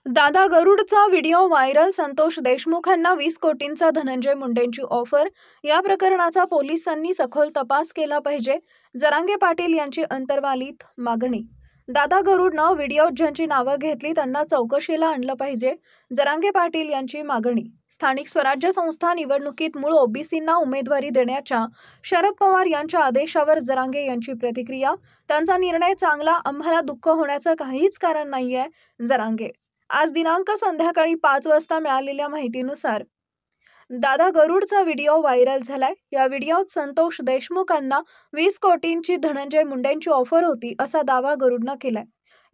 दादा गरुडचा video viral. Santosh देशमुखांना 20 कोटींचा Dhananjay मुंडेंची offer. या प्रकरणाचा पोलिसांनी सखोल तपास केला पाहिजे. जरांगे पाटील यांची अंतर्वालीत मागणी. दादा गरुडनं व्हिडिओत ज्यांची नावं घेतली त्यांना चौकशीला आणलं पाहिजे. जरांगे पाटील यांची मागणी. स्थानिक स्वराज्य संस्था निवडणुकीत मूळ ओबीसींना उमेदवारी देण्याच्या शरद पवार यांच्या आदेशावर जरांगे यांची प्रतिक्रिया. त्यांचा निर्णय चांगला, आम्हाला दुःख होण्याचं काहीच कारण नाहीये. जरांगे. आज दिनांक संध्याकाळी 5 वाजता मिळालेल्या माहितीनुसार दादा गरुडचा व्हिडिओ व्हायरल झालाय. या व्हिडिओत संतोष देशमुखांना 20 कोटींची धनंजय मुंडेंची ऑफर होती असा दावा गरुडनं केलाय.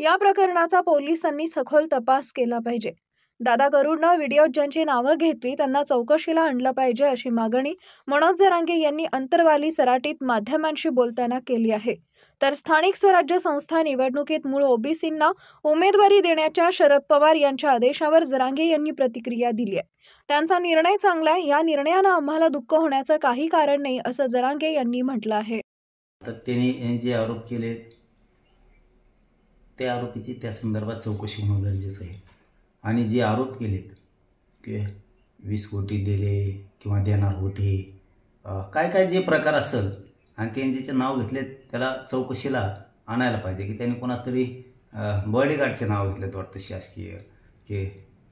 या प्रकरणाचा पोलिसांनी सखोल तपास केला पाहिजे. दादा गरुडनं व्हिडिओत ज्यांची नावं घेतली त्यांना चौकशीला आणलं पाहिजे अशी मागणी मनोज जरांगे यांनी अंतर्वाली सराटीत माध्यमांशी बोलताना केली आहे. तर स्थानिक स्वराज्य संस्था निवडणुकीत मूळ ओबीसींना उमेदवारी देण्याच्या शरद पवार यांच्या आदेशावर जरांगे यांनी प्रतिक्रिया दिली आहे. त्यांचा निर्णय चांगला आहे. या निर्णयानं आम्हाला दुःख होण्याचं काही कारण नाही असं जरांगे यांनी म्हटलं आहे. तर त्यांनी जे आरोप केले त्या आरोपीची त्या संदर्भात चौकशी होणं गरजेचं आहे. आणि जे आरोप केलेत की 20 कोटी दिले किंवा देणार होते, काय काय जे प्रकार असेल आणि त्यांनी ज्याचे नाव घेतले त्याला चौकशीला आणायला पाहिजे. की त्यांनी कोणाच तरी बॉडीगार्डचे नाव घेतलेत वाटतं शासकीय, की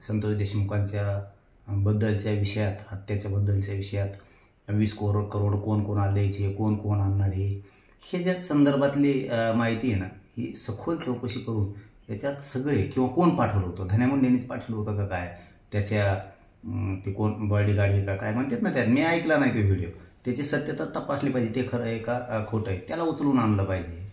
संतोष देशमुखांच्या बद्दलच्या विषयात, हत्याच्या बद्दलच्या विषयात 20 करोड कोण कोणाला द्यायचे, कोण कोण आणणार हे ज्या संदर्भातली माहिती आहे ना, ही सखोल चौकशी करून याच्यात सगळे किंवा कोण पाठवलं होतं, धन्या मुंडेंनीच पाठवलं होतं का काय, त्याच्या ते कोण बॉडीगार्ड हे का काय म्हणतात ना, त्यात मी ऐकला नाही तो व्हिडिओ, त्याची सत्यता तपासली पाहिजे. ते खरं आहे का खोटं आहे त्याला उचलून आणलं पाहिजे.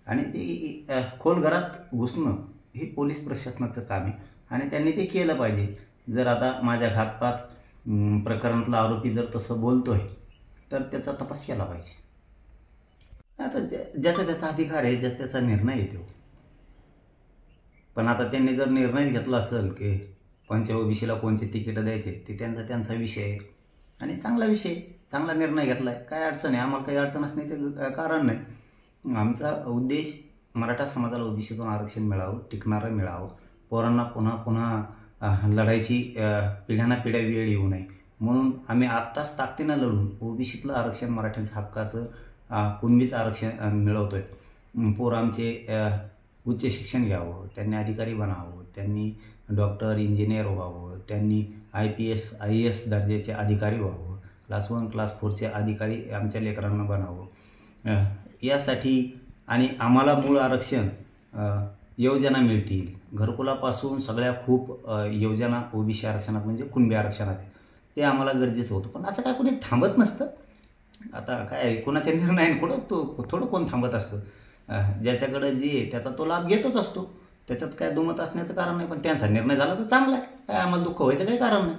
आणि ते खोल घरात घुसणं हे पोलीस प्रशासनाचं काम आहे आणि त्यांनी ते केलं पाहिजे. जर आता माझ्या घातपात प्रकरणातला आरोपी जर तसं बोलतोय तर त्याचा तपास केला पाहिजे. आता ज्याचा त्याचा अधिकार आहे, ज्याचा त्याचा निर्णय येतो. पण आता त्यांनी जर निर्णय घेतला असेल की कोणत्या ओबीसीला कोणते तिकीटं द्यायचे ते त्यांचा विषय आहे आणि चांगला विषय, चांगला निर्णय घेतला आहे. काय अडचण आहे, आम्हाला काही अडचण असण्याचं कारण नाही. आमचा उद्देश मराठा समाजाला ओबीसीतून आरक्षण मिळावं, टिकणारं मिळावं, पोरांना पुन्हा पुन्हा लढायची पिढ्याना पिढ्या वेळ येऊ नये म्हणून आम्ही आत्ताच ताकदीनं लढून ओबीसीतलं आरक्षण, मराठ्यांच्या हक्काचं कुणबीचं आरक्षण मिळवतोय. पोरं आमचे उच्च शिक्षण घ्यावं, त्यांनी अधिकारी बनावं, त्यांनी डॉक्टर, इंजिनियर व्हावं, त्यांनी IPS IAS दर्जाचे अधिकारी व्हावं, क्लास 1 क्लास 4चे अधिकारी आमच्या लेकरांना बनावं. यासाठी आणि आम्हाला मूळ आरक्षण, योजना मिळतील घरकुलापासून सगळ्या खूप योजना ओबीसी आरक्षणात म्हणजे कुणबी आरक्षणात ते आम्हाला गरजेचं होतं. पण असं काय कोणी थांबत नसतं. आता काय कोणाच्या निर्णयाने थोडं कोण थांबत असतं. ज्याच्याकडे जे आहे त्याचा तो लाभ घेतच असतो. त्याच्यात काय दुमत असण्याचं कारण नाही. पण त्यांचा निर्णय झाला तर चांगला आहे, काय आम्हाला दुःख व्हायचं काही कारण नाही.